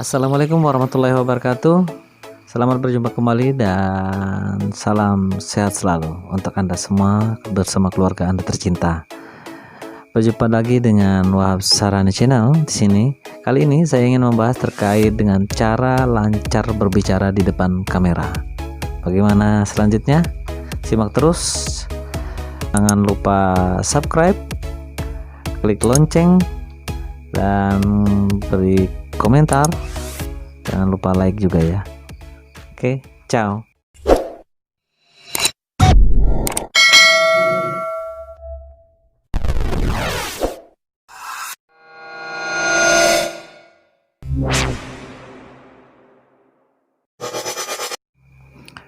Assalamualaikum warahmatullahi wabarakatuh. Selamat berjumpa kembali dan salam sehat selalu untuk Anda semua bersama keluarga Anda tercinta. Berjumpa lagi dengan Wahab Sarani Channel di sini. Kali ini saya ingin membahas terkait dengan cara lancar berbicara di depan kamera. Bagaimana selanjutnya? Simak terus. Jangan lupa subscribe, klik lonceng, dan beri komentar. Jangan lupa like juga ya. Oke, ciao.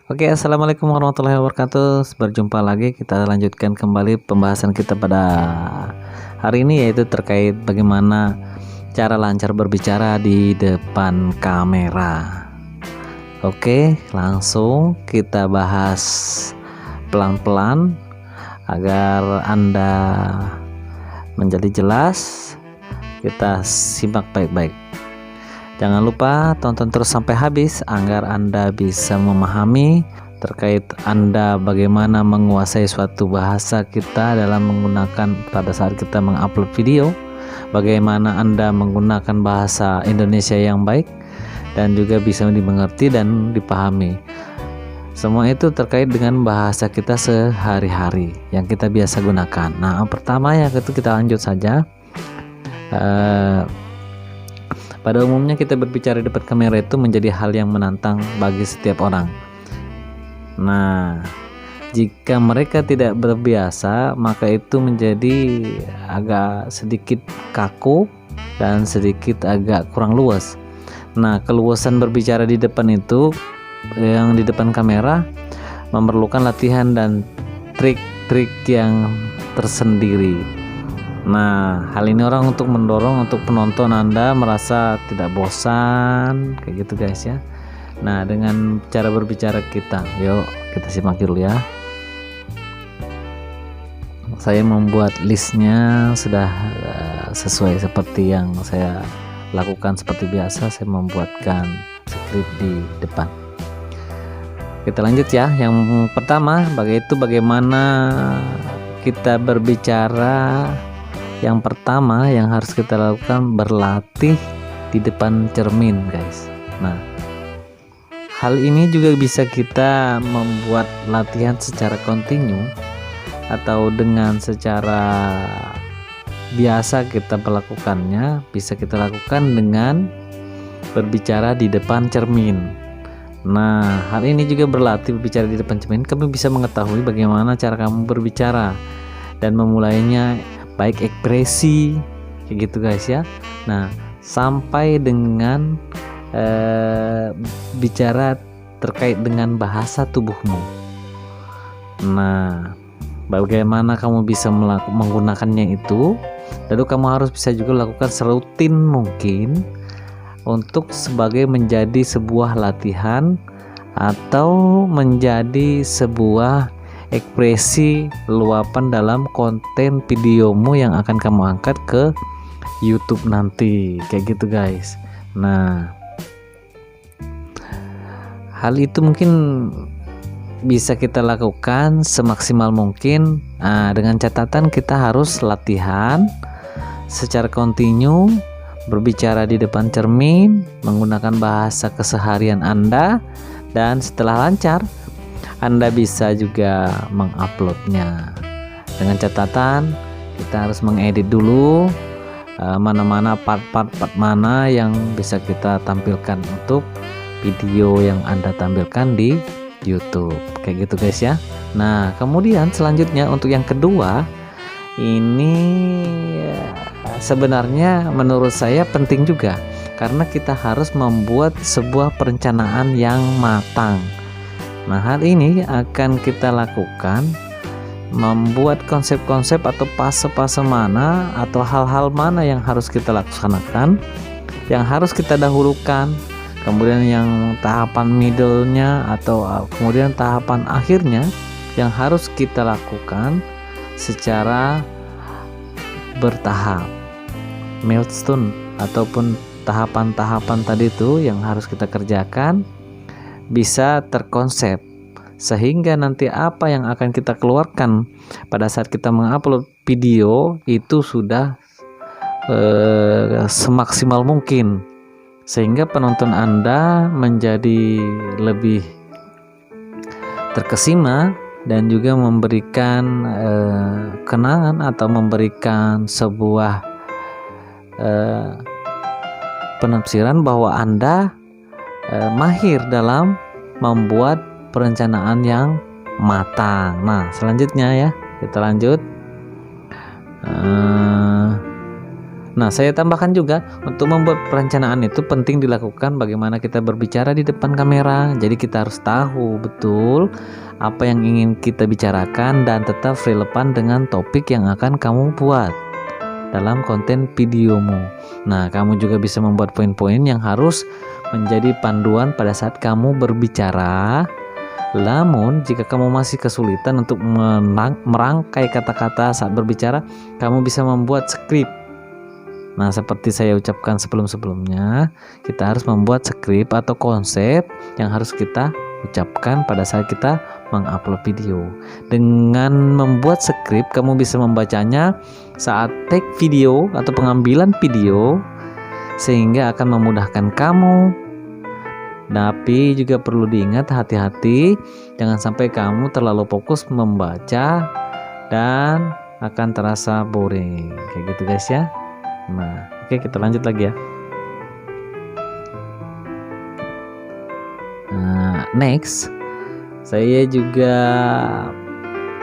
Oke, assalamualaikum warahmatullahi wabarakatuh. Berjumpa lagi, kita lanjutkan kembali pembahasan kita pada hari ini, yaitu terkait bagaimana cara lancar berbicara di depan kamera. Oke, langsung kita bahas pelan-pelan agar Anda menjadi jelas. Kita simak baik-baik. Jangan lupa tonton terus sampai habis agar Anda bisa memahami terkait Anda bagaimana menguasai suatu bahasa kita dalam menggunakan pada saat kita mengupload video, bagaimana Anda menggunakan bahasa Indonesia yang baik dan juga bisa dimengerti dan dipahami. Semua itu terkait dengan bahasa kita sehari-hari yang kita biasa gunakan. Nah, pertama ya itu kita lanjut saja. Pada umumnya kita berbicara di depan kamera itu menjadi hal yang menantang bagi setiap orang. Nah, jika mereka tidak berbiasa, maka itu menjadi agak sedikit kaku dan sedikit agak kurang luas. Nah, keluasan berbicara di depan itu, yang di depan kamera, memerlukan latihan dan trik-trik yang tersendiri. Nah, hal ini untuk mendorong untuk penonton Anda merasa tidak bosan, kayak gitu guys ya. Nah, dengan cara berbicara kita, yuk kita simak dulu ya. Saya membuat listnya sudah sesuai seperti yang saya lakukan seperti biasa. Saya membuatkan skrip di depan. Kita lanjut ya. Yang pertama, bagaimana kita berbicara. Yang pertama yang harus kita lakukan berlatih di depan cermin guys. Nah, hal ini juga bisa kita membuat latihan secara kontinu atau dengan secara biasa kita melakukannya. Bisa kita lakukan dengan berbicara di depan cermin. Nah, hal ini juga berlatih berbicara di depan cermin. Kamu bisa mengetahui bagaimana cara kamu berbicara dan memulainya, baik ekspresi kayak gitu guys ya. Nah, sampai dengan bicara terkait dengan bahasa tubuhmu. Nah, bagaimana kamu bisa menggunakannya itu, lalu kamu harus bisa juga lakukan serutin mungkin untuk sebagai menjadi sebuah latihan atau menjadi sebuah ekspresi luapan dalam konten videomu yang akan kamu angkat ke YouTube nanti, kayak gitu guys. Nah, hal itu mungkin bisa kita lakukan semaksimal mungkin. Nah, dengan catatan kita harus latihan secara kontinu berbicara di depan cermin menggunakan bahasa keseharian Anda, dan setelah lancar Anda bisa juga menguploadnya. Dengan catatan kita harus mengedit dulu mana-mana part-part mana yang bisa kita tampilkan untuk video yang Anda tampilkan di YouTube, kayak gitu guys ya. Nah, kemudian selanjutnya untuk yang kedua ini sebenarnya menurut saya penting juga, karena kita harus membuat sebuah perencanaan yang matang. Nah, hal ini akan kita lakukan membuat konsep-konsep atau fase-fase mana atau hal-hal mana yang harus kita laksanakan, yang harus kita dahulukan, kemudian yang tahapan middle-nya atau kemudian tahapan akhirnya yang harus kita lakukan secara bertahap. Milestone ataupun tahapan-tahapan tadi tuh yang harus kita kerjakan bisa terkonsep, sehingga nanti apa yang akan kita keluarkan pada saat kita mengupload video itu sudah semaksimal mungkin, sehingga penonton Anda menjadi lebih terkesima dan juga memberikan kenangan atau memberikan sebuah penafsiran bahwa Anda mahir dalam membuat perencanaan yang matang. Nah, selanjutnya ya, kita lanjut. Nah, saya tambahkan juga, untuk membuat perencanaan itu penting dilakukan bagaimana kita berbicara di depan kamera. Jadi kita harus tahu betul apa yang ingin kita bicarakan dan tetap relevan dengan topik yang akan kamu buat dalam konten videomu. Nah, kamu juga bisa membuat poin-poin yang harus menjadi panduan pada saat kamu berbicara. Namun, jika kamu masih kesulitan untuk merangkai kata-kata saat berbicara, kamu bisa membuat skrip. Nah, seperti saya ucapkan sebelum-sebelumnya, kita harus membuat skrip atau konsep yang harus kita ucapkan pada saat kita mengupload video. Dengan membuat skrip, kamu bisa membacanya saat take video atau pengambilan video, sehingga akan memudahkan kamu. Tapi juga perlu diingat, hati-hati jangan sampai kamu terlalu fokus membaca dan akan terasa boring kayak gitu guys ya. Nah, oke, kita lanjut lagi ya. Nah, next, saya juga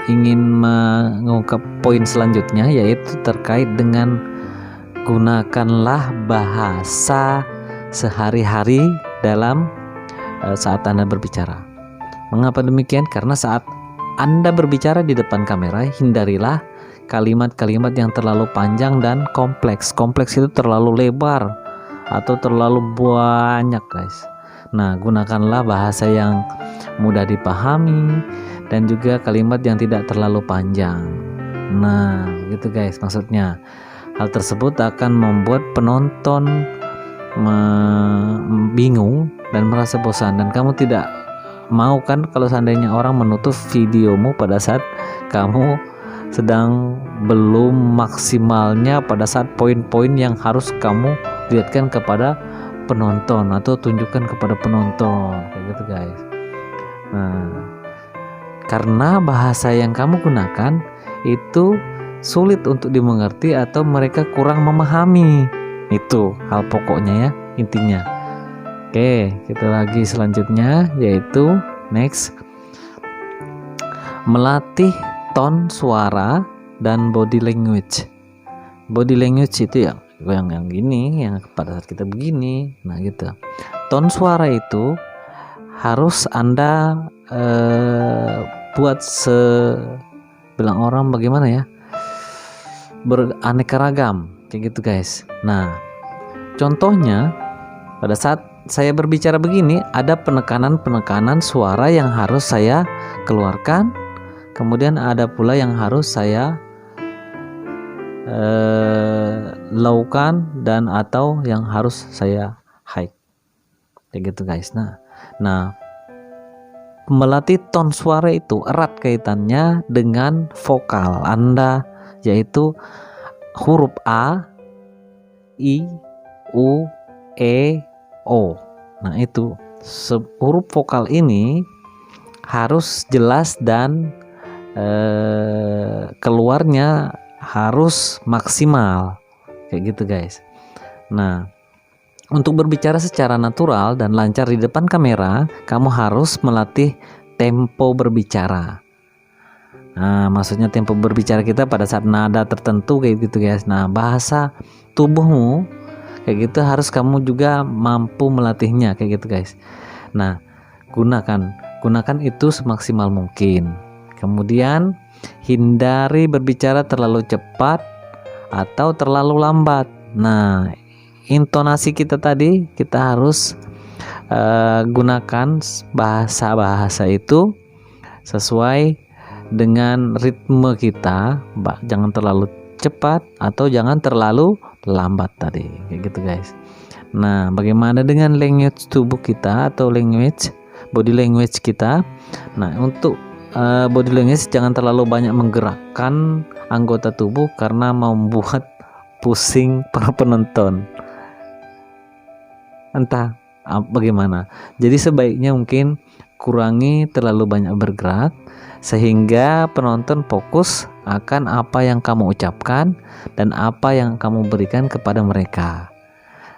ingin mengungkap poin selanjutnya, yaitu terkait dengan gunakanlah bahasa sehari-hari dalam saat Anda berbicara. Mengapa demikian? Karena saat Anda berbicara di depan kamera, hindarilah kalimat-kalimat yang terlalu panjang dan kompleks. Kompleks itu terlalu lebar atau terlalu banyak guys. Nah, gunakanlah bahasa yang mudah dipahami dan juga kalimat yang tidak terlalu panjang. Nah, gitu guys maksudnya. Hal tersebut akan membuat penonton bingung dan merasa bosan, dan kamu tidak mau kan kalau seandainya orang menutup videomu pada saat kamu sedang belum maksimalnya pada saat poin-poin yang harus kamu lihatkan kepada penonton atau tunjukkan kepada penonton kayak gitu guys. Nah, karena bahasa yang kamu gunakan itu sulit untuk dimengerti atau mereka kurang memahami. Itu hal pokoknya ya, intinya. Oke, kita lagi selanjutnya, yaitu next, melatih tone suara dan body language. Body language itu yang gini, yang pada saat kita begini. Nah, gitu. Tone suara itu harus Anda buat bilang orang bagaimana ya? Beraneka ragam kayak gitu guys. Nah, contohnya pada saat saya berbicara begini, ada penekanan suara yang harus saya keluarkan, kemudian ada pula yang harus saya lowkan dan atau yang harus saya high kayak gitu guys. Nah, melatih tone suara itu erat kaitannya dengan vokal Anda, yaitu huruf A, I, U, E, O. Nah, itu huruf vokal ini harus jelas dan keluarnya harus maksimal kayak gitu guys. Nah, untuk berbicara secara natural dan lancar di depan kamera, kamu harus melatih tempo berbicara. Nah, maksudnya tempo berbicara kita pada saat nada tertentu kayak gitu guys. Nah, bahasa tubuhmu kayak gitu harus kamu juga mampu melatihnya kayak gitu guys. Nah, gunakan itu semaksimal mungkin. Kemudian hindari berbicara terlalu cepat atau terlalu lambat. Nah, intonasi kita tadi kita harus gunakan bahasa itu sesuai dengan ritme kita, jangan terlalu cepat atau jangan terlalu lambat tadi kayak gitu guys. Nah, bagaimana dengan language tubuh kita atau body language kita? Nah, untuk body language jangan terlalu banyak menggerakkan anggota tubuh karena membuat pusing para penonton. Entah bagaimana. Jadi sebaiknya mungkin kurangi terlalu banyak bergerak sehingga penonton fokus akan apa yang kamu ucapkan dan apa yang kamu berikan kepada mereka.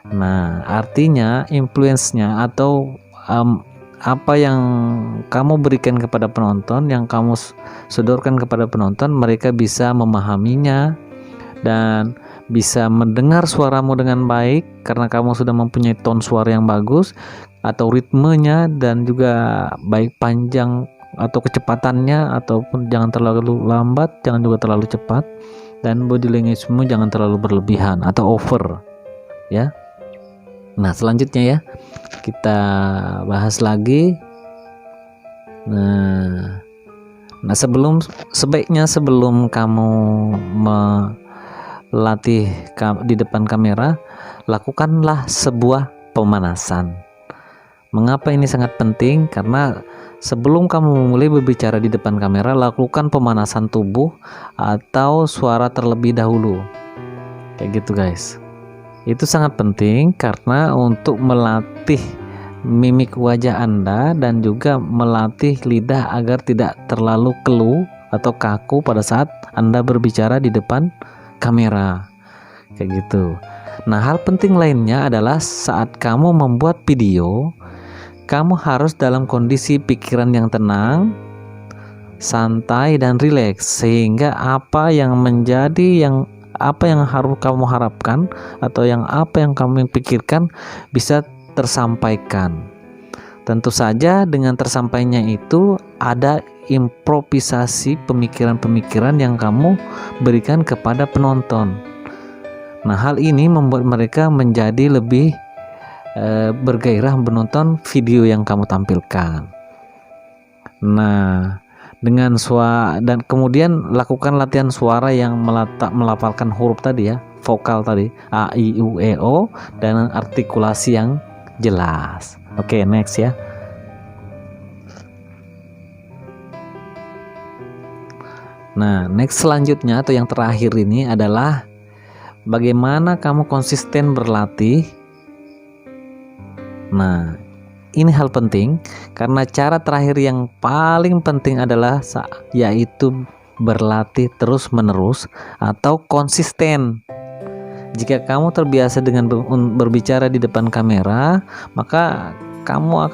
Nah, artinya influence-nya atau apa yang kamu berikan kepada penonton, yang kamu sodorkan kepada penonton, mereka bisa memahaminya dan bisa mendengar suaramu dengan baik karena kamu sudah mempunyai tone suara yang bagus atau ritmenya, dan juga baik panjang atau kecepatannya, ataupun jangan terlalu lambat, jangan juga terlalu cepat, dan body language-mu jangan terlalu berlebihan atau over ya. Nah, selanjutnya ya, kita bahas lagi. Nah, sebaiknya sebelum kamu melatih di depan kamera, lakukanlah sebuah pemanasan. Mengapa ini sangat penting? Karena sebelum kamu memulai berbicara di depan kamera, lakukan pemanasan tubuh atau suara terlebih dahulu. Kayak gitu guys. Itu sangat penting karena untuk melatih mimik wajah Anda dan juga melatih lidah agar tidak terlalu keluh atau kaku pada saat Anda berbicara di depan kamera. Kayak gitu. Nah, hal penting lainnya adalah saat kamu membuat video, kamu harus dalam kondisi pikiran yang tenang, santai dan rileks, sehingga apa yang harus kamu harapkan atau apa yang kamu pikirkan bisa tersampaikan. Tentu saja dengan tersampainya itu ada improvisasi pemikiran-pemikiran yang kamu berikan kepada penonton. Nah, hal ini membuat mereka menjadi lebih bergairah menonton video yang kamu tampilkan. Nah, dengan suara, dan kemudian lakukan latihan suara yang melafalkan huruf tadi ya, vokal tadi a, i, u, e, o, dan artikulasi yang jelas. Oke, next ya. Nah, next selanjutnya atau yang terakhir ini adalah bagaimana kamu konsisten berlatih. Nah, ini hal penting karena cara terakhir yang paling penting adalah yaitu berlatih terus-menerus atau konsisten. Jika kamu terbiasa dengan berbicara di depan kamera, maka kamu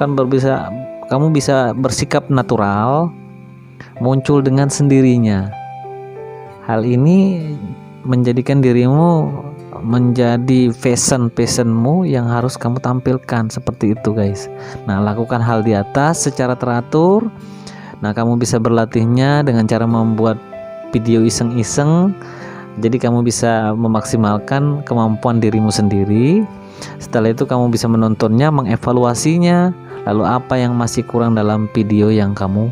bisa bersikap natural, muncul dengan sendirinya. Hal ini menjadikan dirimu menjadi passionmu yang harus kamu tampilkan, seperti itu guys. Nah, lakukan hal di atas secara teratur. Nah, kamu bisa berlatihnya dengan cara membuat video iseng-iseng, jadi kamu bisa memaksimalkan kemampuan dirimu sendiri. Setelah itu kamu bisa menontonnya, mengevaluasinya, lalu apa yang masih kurang dalam video yang kamu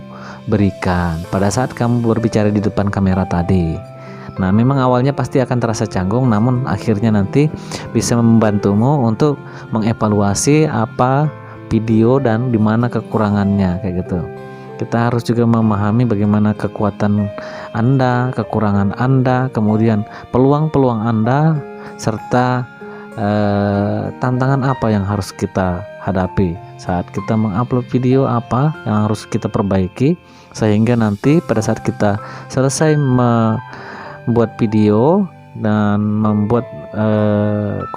berikan pada saat kamu berbicara di depan kamera tadi. Nah, memang awalnya pasti akan terasa canggung, namun akhirnya nanti bisa membantumu untuk mengevaluasi apa video dan di mana kekurangannya, kayak gitu. Kita harus juga memahami bagaimana kekuatan Anda, kekurangan Anda, kemudian peluang-peluang Anda, serta tantangan apa yang harus kita hadapi saat kita mengupload video, apa yang harus kita perbaiki, sehingga nanti pada saat kita selesai membuat video dan membuat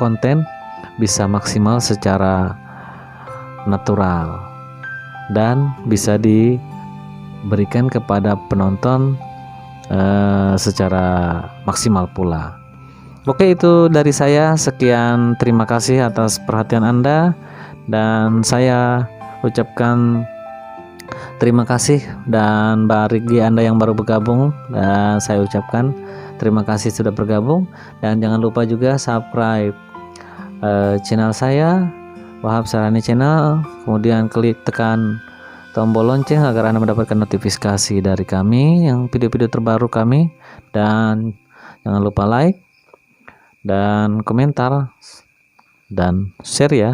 konten bisa maksimal secara natural dan bisa diberikan kepada penonton secara maksimal pula. Oke, itu dari saya. Sekian, terima kasih atas perhatian Anda, dan saya ucapkan terima kasih, dan bagi Anda yang baru bergabung, dan saya ucapkan terima kasih sudah bergabung, dan jangan lupa juga subscribe channel saya, Wahab Sarani Channel, kemudian tekan tombol lonceng agar Anda mendapatkan notifikasi dari kami yang video-video terbaru kami, dan jangan lupa like dan komentar dan share ya.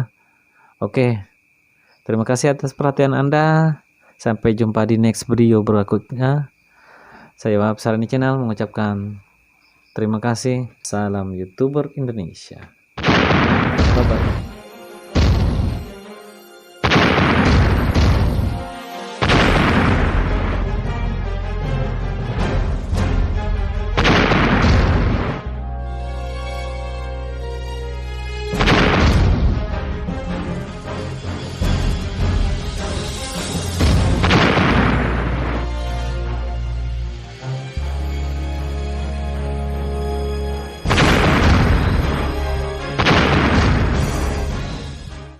Oke, terima kasih atas perhatian Anda. Sampai jumpa di next video berikutnya. Saya Wahab Sarani Channel mengucapkan terima kasih. Salam YouTuber Indonesia. Bye bye.